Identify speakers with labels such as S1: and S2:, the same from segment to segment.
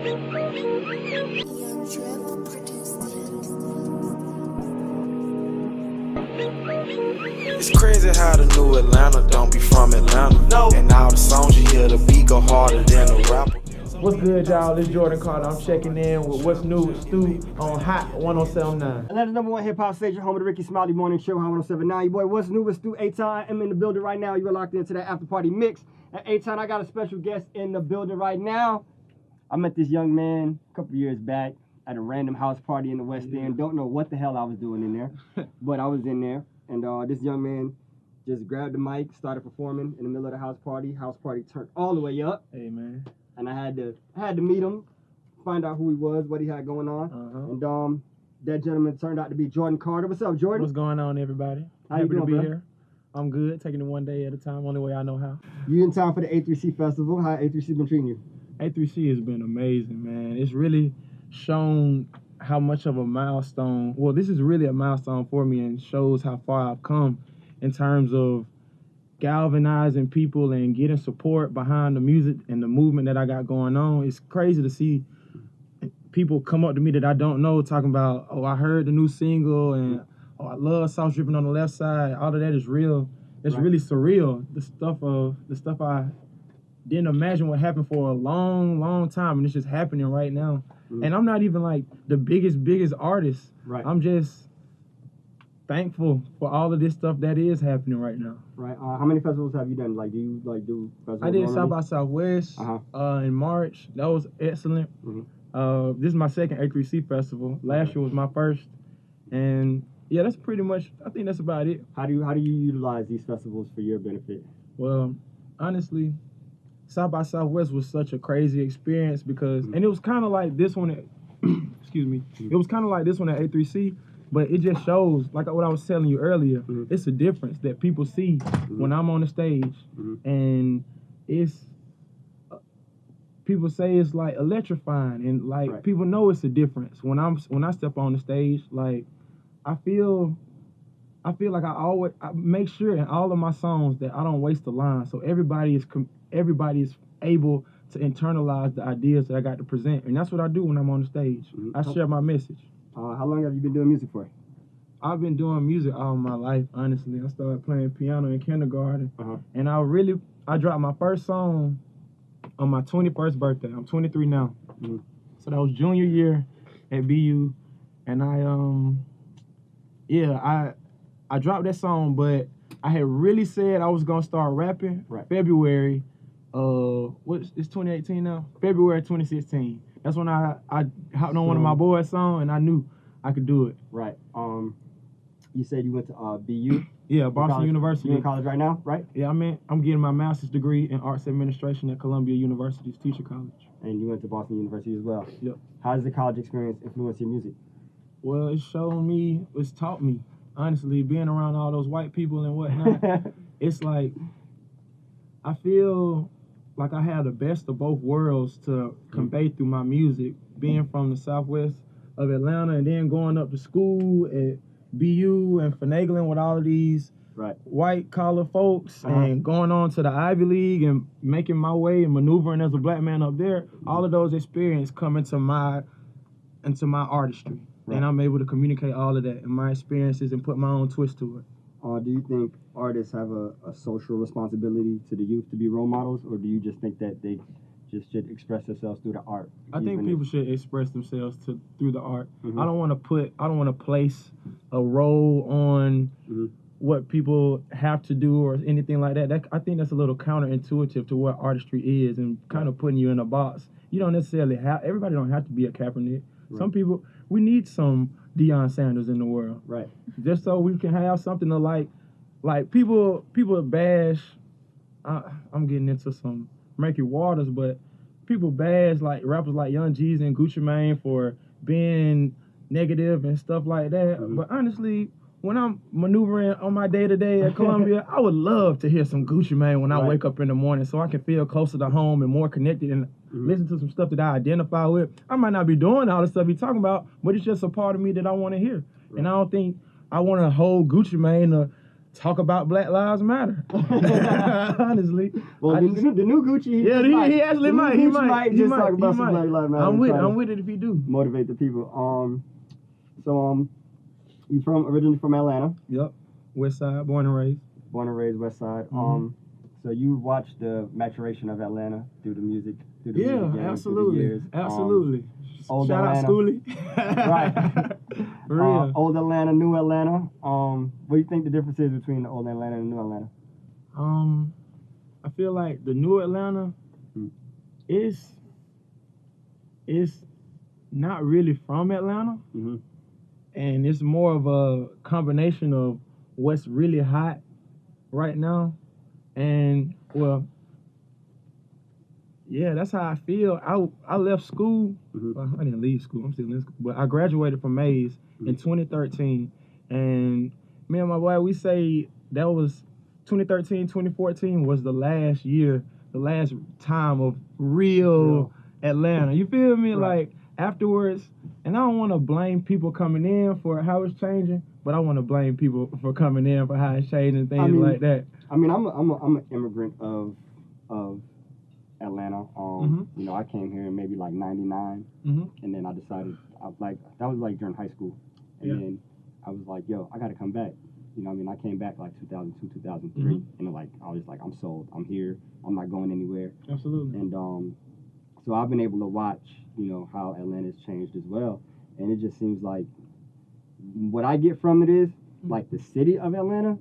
S1: It's crazy how the new Atlanta don't be from Atlanta. No. And all the songs you hear, the beat go harder than the rapper.
S2: What's good, y'all? It's Jordan Carter. I'm checking in with What's New with Stu on Hot 107.9.
S3: Atlanta's #1 hip-hop station, home of the Ricky Smiley Morning Show, Hot 107.9. Your boy, What's New with Stu? A-Time. I'm in the building right now. You're locked into that after-party mix. At A-Time, I got a special guest in the building right now. I met this young man a couple years back at a random house party in the West End. Don't know what the hell I was doing in there, but I was in there. And this young man just grabbed the mic, started performing in the middle of the house party. House party turned all the way up.
S2: Hey, man.
S3: And I had to meet him, find out who he was, what he had going on. And that gentleman turned out to be Jordan Carter. What's up, Jordan?
S2: What's going on, everybody?
S3: How you
S2: Happy
S3: doing,
S2: to be
S3: bro?
S2: here. I'm good, taking it one day at a time, only way I know how.
S3: You in town for the A3C Festival. How A3C been treating you?
S2: A3C has been amazing, man. It's really shown how much of a milestone, well, this is really a milestone for me and shows how far I've come in terms of galvanizing people and getting support behind the music and the movement that I got going on. It's crazy to see people come up to me that I don't know talking about, oh, I heard the new single and oh, I love Sauce Dripping on the Left Side. All of that is real. It's really surreal. The stuff I didn't imagine would happen for a long, long time, and it's just happening right now. And I'm not even like the biggest artist.
S3: Right.
S2: I'm just thankful for all of this stuff that is happening right now.
S3: Right. How many festivals have you done? Like, do you do festivals?
S2: I did
S3: normally?
S2: South by Southwest in March. That was excellent. This is my second A3C festival. Last year was my first, and yeah, that's pretty much. I think that's about it.
S3: How do you utilize these festivals for your benefit?
S2: Well, honestly, South by Southwest was such a crazy experience because, and it was kind of like this one. Excuse me. It was kind of like this one at A3C. But it just shows, like what I was telling you earlier, it's a difference that people see when I'm on the stage. And it's, people say it's like electrifying, and like people know it's a difference. When I step on the stage, like I feel like I make sure in all of my songs that I don't waste a line. So everybody is able to internalize the ideas that I got to present. And that's what I do when I'm on the stage. I share my message.
S3: How long have you been doing music for?
S2: I've been doing music all my life, honestly. I started playing piano in kindergarten. And I dropped my first song on my 21st birthday. I'm 23 now. So that was junior year at BU. And I dropped that song, but I had really said I was gonna start rapping February, it's 2018 now? February 2016. That's when I hopped on one of my boys' songs, and I knew I could do it.
S3: Right. You said you went to BU?
S2: Yeah, Boston University.
S3: You're in college right now, right?
S2: Yeah, I'm getting my master's degree in arts administration at Columbia University's Teacher College.
S3: And you went to Boston University as well?
S2: Yep.
S3: How does the college experience influence your music?
S2: Well, it's taught me, honestly, being around all those white people and whatnot. It's like, I feel like I have the best of both worlds to convey through my music, being from the southwest of Atlanta and then going up to school at BU and finagling with all of these white collar folks and going on to the Ivy League and making my way and maneuvering as a black man up there. All of those experiences come into my artistry. And I'm able to communicate all of that in my experiences and put my own twist to it.
S3: Do you think artists have a social responsibility to the youth to be role models, or do you just think that they just should express themselves through the art?
S2: I think people should express themselves through the art. I don't want to place a role on what people have to do or anything like that. I think that's a little counterintuitive to what artistry is and kind of putting you in a box. You don't necessarily everybody don't have to be a Kaepernick. Some people, we need some Deion Sanders in the world. Right. Just so we can have something to like people bash, I'm getting into some murky waters, but people bash like rappers like Young Jeezy and Gucci Mane for being negative and stuff like that. But honestly, when I'm maneuvering on my day-to-day at Columbia, I would love to hear some Gucci Mane when I wake up in the morning so I can feel closer to home and more connected and listen to some stuff that I identify with. I might not be doing all the stuff he's talking about, but it's just a part of me that I want to hear. And I don't think I want to hold Gucci Mane talk about Black Lives Matter. Honestly.
S3: Well, the new Gucci.
S2: He actually might. He might
S3: just talk about some Black Lives Matter.
S2: I'm with it if he do.
S3: Motivate the people. You originally from Atlanta?
S2: Yep. West Side, born and raised.
S3: Born and raised West Side. So you watched the maturation of Atlanta through the music, game,
S2: absolutely,
S3: through the years.
S2: Absolutely.
S3: Old
S2: Shout
S3: Atlanta.
S2: out Schoolie.
S3: Right.
S2: For real.
S3: Old Atlanta, new Atlanta. What do you think the difference is between the old Atlanta and the new Atlanta?
S2: I feel like the new Atlanta is not really from Atlanta, and it's more of a combination of what's really hot right now, and well, yeah, that's how I feel. I left school. Well, I didn't leave school. I'm still in school, but I graduated from Mays in 2013, and me and my boy, we say that was 2013, 2014 was the last year, the last time of real Atlanta. You feel me?
S3: Right.
S2: Like afterwards, and I don't want to blame people coming in for how it's changing, but I want to blame people for coming in for how it's changing, things like that.
S3: I mean, I'm an immigrant of Atlanta. You know, I came here in maybe like '99, and then I decided that was like during high school, and then I was like, yo, I got to come back. You know, I mean, I came back like 2002, 2003, and like I was like, I'm sold. I'm here. I'm not going anywhere.
S2: Absolutely.
S3: And so I've been able to watch, you know, how Atlanta's changed as well, and it just seems like what I get from it is like the city of Atlanta.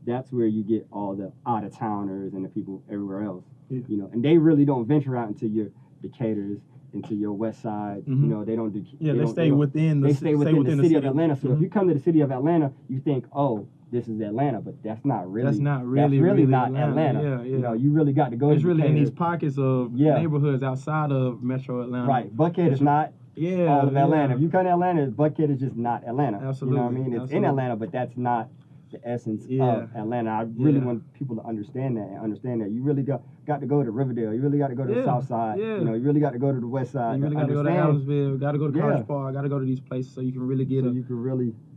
S3: That's where you get all the out of towners and the people everywhere else. You know, and they really don't venture out into your Decatur's, into your West Side. You know, they don't do.
S2: They stay within the
S3: city of Atlanta. So if you come to the city of Atlanta, you think, oh, this is Atlanta, but that's not really.
S2: That's really
S3: not Atlanta.
S2: Yeah.
S3: You know, you really got to go.
S2: It's
S3: to
S2: really
S3: Decatur.
S2: in these pockets of neighborhoods outside of Metro Atlanta.
S3: Right, Buckhead is not. All of Atlanta. If you come to Atlanta, Buckhead is just not Atlanta.
S2: Absolutely.
S3: You know what I mean? It's in Atlanta, but that's not the essence of Atlanta. I really want people to understand that. You really got to go to Riverdale. You really got to go to the South Side.
S2: Yeah.
S3: You know, you really got to go to the West Side.
S2: You really got to go to Adamsville. Got to go to College Park. Got to go to these places so you can really get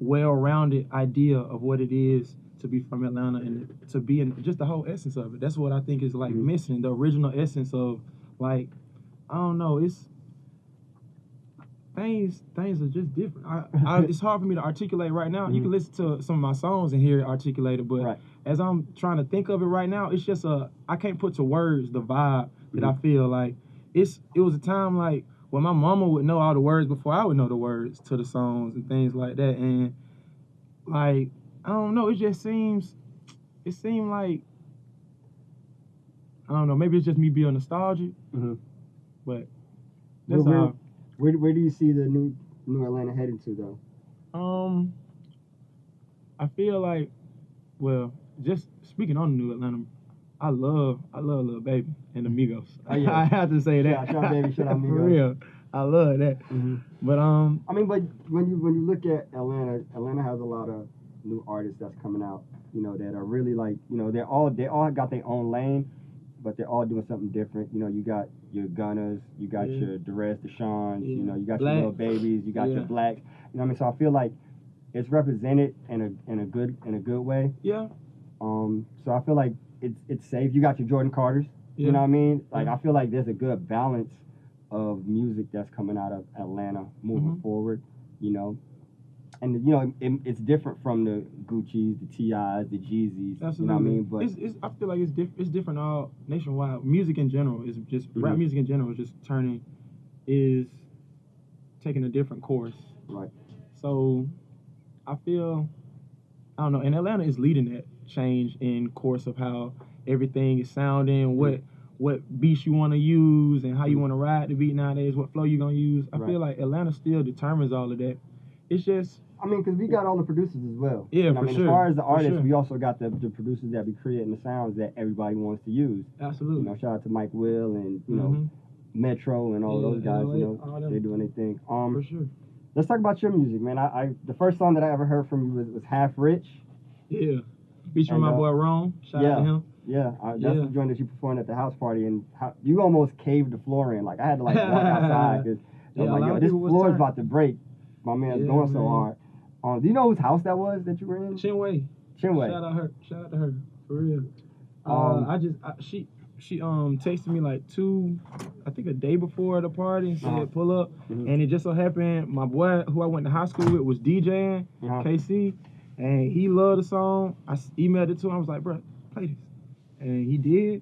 S2: well-rounded idea of what it is to be from Atlanta and to be in just the whole essence of it. That's what I think is like missing, the original essence of, like, I don't know, it's things are just different. It's hard for me to articulate right now. You can listen to some of my songs and hear it articulated, but as I'm trying to think of it right now, it's just I can't put to words the vibe that I feel like. It was a time like when my mama would know all the words before I would know the words to the songs and things like that, and like I don't know, it seemed like, I don't know, maybe it's just me being nostalgic, but that's all.
S3: Where do you see the new Atlanta heading to though?
S2: I feel like, well, just speaking on the new Atlanta, I love Lil Baby and the Migos.
S3: Oh, yeah.
S2: I have to say that.
S3: Shout out Baby, shout out Migos.
S2: For real, I love that. But
S3: I mean, but when you look at Atlanta has a lot of new artists that's coming out, you know, that are really like, you know, they all got their own lane, but they're all doing something different. You know, you got your Gunners, you got your Derez Deshans, you know, you got your Lil Babies, you got your Blacks. You know what I mean? So I feel like it's represented in a good way.
S2: Yeah.
S3: So I feel like it's safe. You got your Jordan Carters. You know what I mean? Like I feel like there's a good balance of music that's coming out of Atlanta moving forward. You know. And you know it's different from the Gucci's, the T.I.'s, the Jeezys.
S2: Absolutely.
S3: You know what I mean? But
S2: I feel like it's different all nationwide. Music in general is just rap music in general is taking a different course.
S3: Right.
S2: So I feel, I don't know, and Atlanta is leading that change in course of how everything is sounding, what beats you want to use, and how you want to ride the beat nowadays, what flow you gonna use. I feel like Atlanta still determines all of that. It's just,
S3: I mean, because we got all the producers as well.
S2: Yeah,
S3: for sure. As far as the artists, we also got the producers that be creating the sounds that everybody wants to use.
S2: Absolutely.
S3: You know, shout out to Mike Will and, you know, Metro and all those guys, you know, they're doing their thing.
S2: For sure.
S3: Let's talk about your music, man. I the first song that I ever heard from you was Half Rich.
S2: Yeah. Featuring my boy Rome. Shout out to him.
S3: Yeah, that's the joint that you performed at the house party, and you almost caved the floor in. Like, I had to, like, walk outside because I'm like, yo, this floor is about to break. My man's going so hard. Do you know whose house that was that you were in?
S2: Chinway.
S3: Chinway.
S2: Shout out to her for real. She texted me like I think a day before the party and said pull up, and it just so happened my boy who I went to high school with was DJing, KC, and he loved the song. I emailed it to him. I was like, bro, play this, and he did.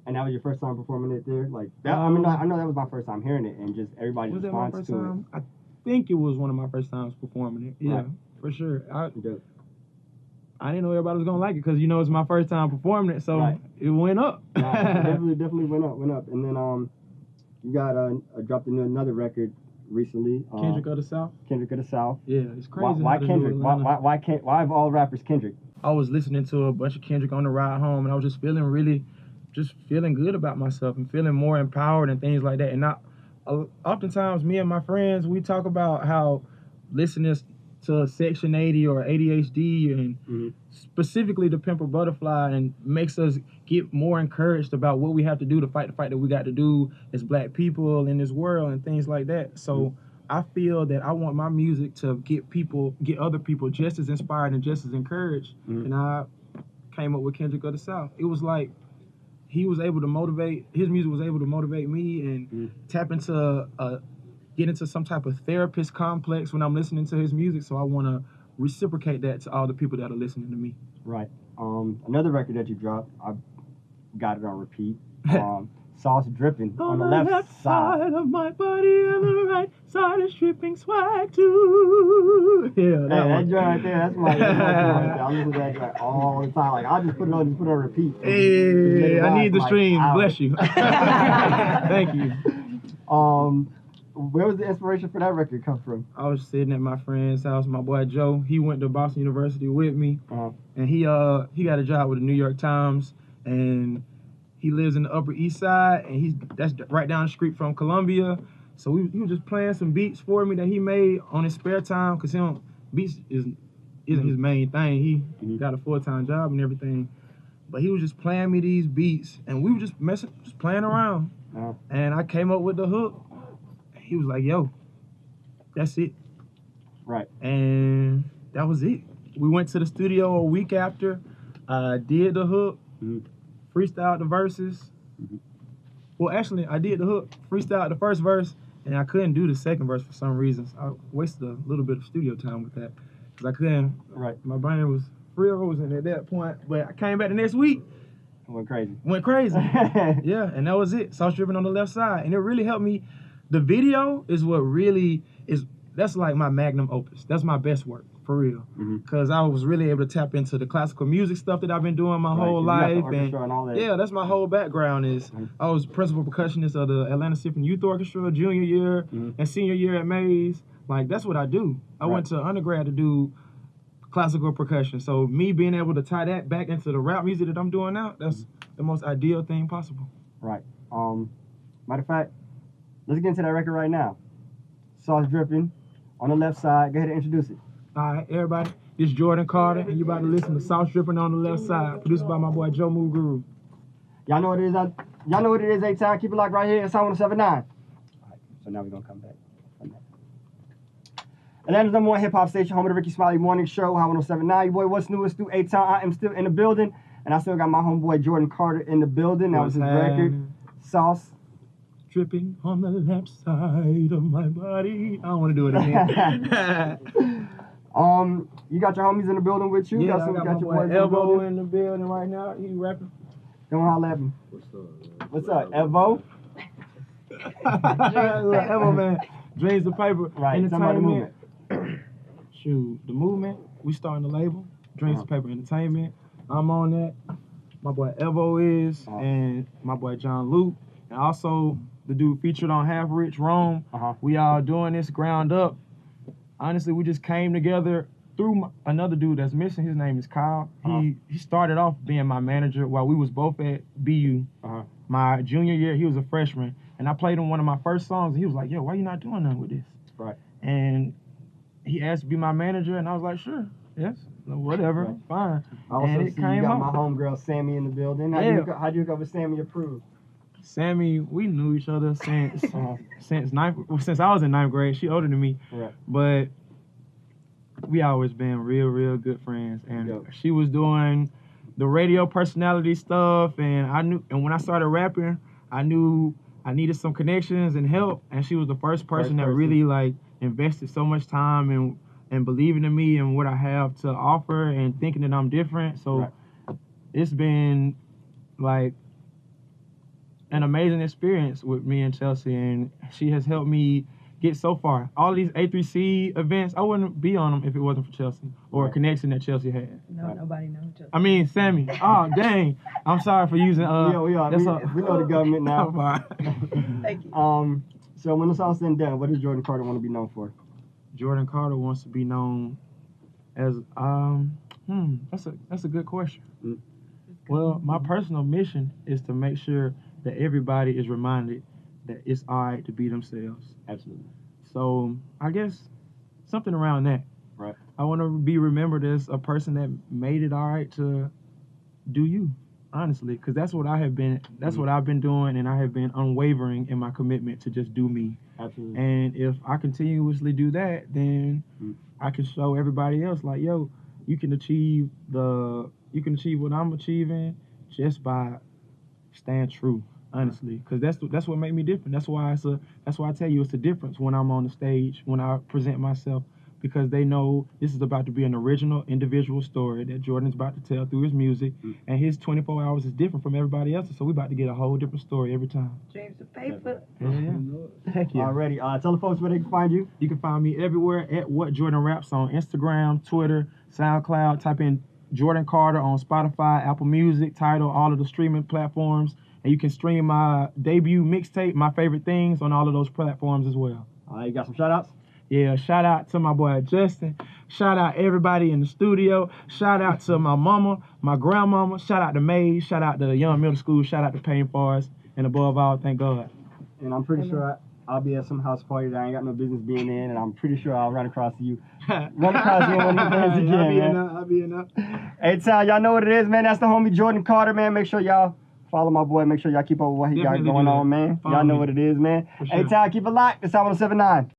S3: And that was your first time performing it there, like that. I know that was my first time hearing it, and just everybody's response to it.
S2: I think it was one of my first times performing it. Yeah, for sure. I didn't know everybody was gonna like it because it's my first time performing it, so it went up.
S3: definitely went up. And then you got dropped another record recently.
S2: Kendrick of the South.
S3: Kendrick of the South.
S2: Yeah, it's crazy.
S3: Why Kendrick? Why of all rappers Kendrick?
S2: I was listening to a bunch of Kendrick on the ride home, and I was just feeling feeling good about myself and feeling more empowered and things like that. And oftentimes, me and my friends, we talk about how listening to Section 80 or ADHD and specifically to Pimp a Butterfly and makes us get more encouraged about what we have to do to fight the fight that we got to do as black people in this world and things like that. So I feel that I want my music to get other people just as inspired and just as encouraged. And I came up with Kendrick of the South. It was like his music was able to motivate me and tap into get into some type of therapist complex when I'm listening to his music, so I want to reciprocate that to all the people that are listening to me.
S3: Right. Another record that you dropped, I got it on repeat. Sauce dripping on the left side
S2: of my body and the right side is dripping swag too. Yeah,
S3: that joint right there, that's my joint right there. I listen to that joint all the time. Like I just put it on repeat.
S2: Hey, I need the stream. Bless you. Thank you.
S3: Where was the inspiration for that record come from?
S2: I was sitting at my friend's house. My boy Joe, he went to Boston University with me, and he got a job with the New York Times, and he lives in the Upper East Side, and that's right down the street from Columbia. So he was just playing some beats for me that he made on his spare time, because beats isn't his main thing. He got a full-time job and everything, but he was just playing me these beats, and we were just playing around, and I came up with the hook. He was like, yo, that's it.
S3: Right.
S2: And that was it. We went to the studio a week after. I did the hook, freestyled the verses. Well, actually, I did the hook, freestyled the first verse, and I couldn't do the second verse for some reasons. I wasted a little bit of studio time with that because I couldn't.
S3: Right.
S2: My brain was frozen at that point. But I came back the next week.
S3: Went crazy.
S2: Yeah, and that was it. Sauce dripping on the left side. And it really helped me. The video is what really is, that's like my magnum opus. That's my best work, for real. Because I was really able to tap into the classical music stuff that I've been doing my whole life.
S3: And all that.
S2: Yeah, that's my whole background is, I was principal percussionist of the Atlanta Symphony Youth Orchestra junior year and senior year at Mays. Like, that's what I do. I went to undergrad to do classical percussion. So me being able to tie that back into the rap music that I'm doing now, that's the most ideal thing possible.
S3: Right. Matter of fact, let's get into that record right now. Sauce dripping on the left side. Go ahead and introduce it.
S2: All right, everybody. This is Jordan Carter, and you about to listen to Sauce dripping on the left side, produced by my boy Joe Move Guru.
S3: Y'all know what it is. Y'all know what it is. 8-Time. Keep it locked right here. It's Sound 107.9. All right. So now we're gonna come back. Atlanta's #1 hip hop station, home of the Ricky Smiley Morning Show. How 107.9. Your boy, what's new? It's through 8-Time. I am still in the building, and I still got my homeboy Jordan Carter in the building. That was his record, Sauce.
S2: Dripping on the left side of my body. I don't want to do it again.
S3: You got your homies in the building with you?
S2: Yeah, I got my boy Evo in the building right now. He rapping.
S3: Come holler at him. What's up, Evo?
S2: Evo, man. Dreams of Paper.
S3: Right,
S2: Entertainment. Shoot, the movement. We starting the label. Dreams of Paper Entertainment. I'm on that. My boy Evo is, and my boy John Luke. And also, the dude featured on Half Rich, Rome. We all doing this ground up. Honestly, we just came together through another dude that's missing. His name is Kyle. He started off being my manager while we was both at BU. My junior year, he was a freshman. And I played him one of my first songs. And he was like, yo, why you not doing nothing with this?
S3: Right.
S2: And he asked to be my manager. And I was like, sure. Yes. Whatever. Fine.
S3: I also
S2: and it
S3: see
S2: came
S3: you got
S2: out.
S3: my homegirl Sammy in the building. How'd you hook up with Sammy Approved?
S2: Sammy, we knew each other since I was in ninth grade. She older than me,
S3: right.
S2: But we always been real good friends. And
S3: Yep.
S2: she was doing the radio personality stuff, and I knew. And when I started rapping, I knew I needed some connections and help. And she was the first person that really like invested so much time and believing in me and what I have to offer and thinking that I'm different. So it's been like an amazing experience with me and Chelsea, and she has helped me get so far. All these A3C events, I wouldn't be on them if it wasn't for Chelsea or a connection that Chelsea had.
S4: No, nobody knows Chelsea.
S2: I mean, Sammy. Oh, dang. I'm sorry for using.
S3: We know the government now.
S4: Thank you.
S3: So when it's all said and done, what does Jordan Carter want to be known for?
S2: Jordan Carter wants to be known as that's a good question. Well, my personal mission is to make sure that everybody is reminded that it's all right to be themselves.
S3: Absolutely.
S2: So I guess something around that.
S3: Right.
S2: I want to be remembered as a person that made it all right to do you, honestly, because that's what I have been. That's what I've been doing, and I have been unwavering in my commitment to just do me.
S3: Absolutely.
S2: And if I continuously do that, then I can show everybody else, like, yo, you can achieve what I'm achieving just by staying true. Honestly, because that's what made me different. That's why I tell you it's a difference when I'm on the stage, when I present myself, because they know this is about to be an original individual story that Jordan's about to tell through his music, and his 24 hours is different from everybody else's. So we about to get a whole different story every time.
S4: Dreams of paper.
S2: Yeah. Heck yeah.
S3: Already. Tell the folks where they can find you.
S2: You can find me everywhere at What Jordan Raps on Instagram, Twitter, SoundCloud. Type in Jordan Carter on Spotify, Apple Music, Tidal, all of the streaming platforms. And you can stream my debut mixtape, My Favorite Things, on all of those platforms as well.
S3: All right, you got some shout-outs?
S2: Yeah, shout out to my boy Justin. Shout out everybody in the studio. Shout out to my mama, my grandmama. Shout out to May. Shout out to Young Middle School. Shout out to Payne Forest. And above all, thank God.
S3: And I'm pretty sure I'll be at some house party that I ain't got no business being in, and I'm pretty sure I'll run across you. Run across you one of these days again, man.
S2: I'll be enough.
S3: Hey, Town, y'all know what it is, man. That's the homie Jordan Carter, man. Make sure y'all follow my boy. Make sure y'all keep up with what he got going on, man. Y'all know what it is, man. Hey, Town, keep it locked. It's 107.9.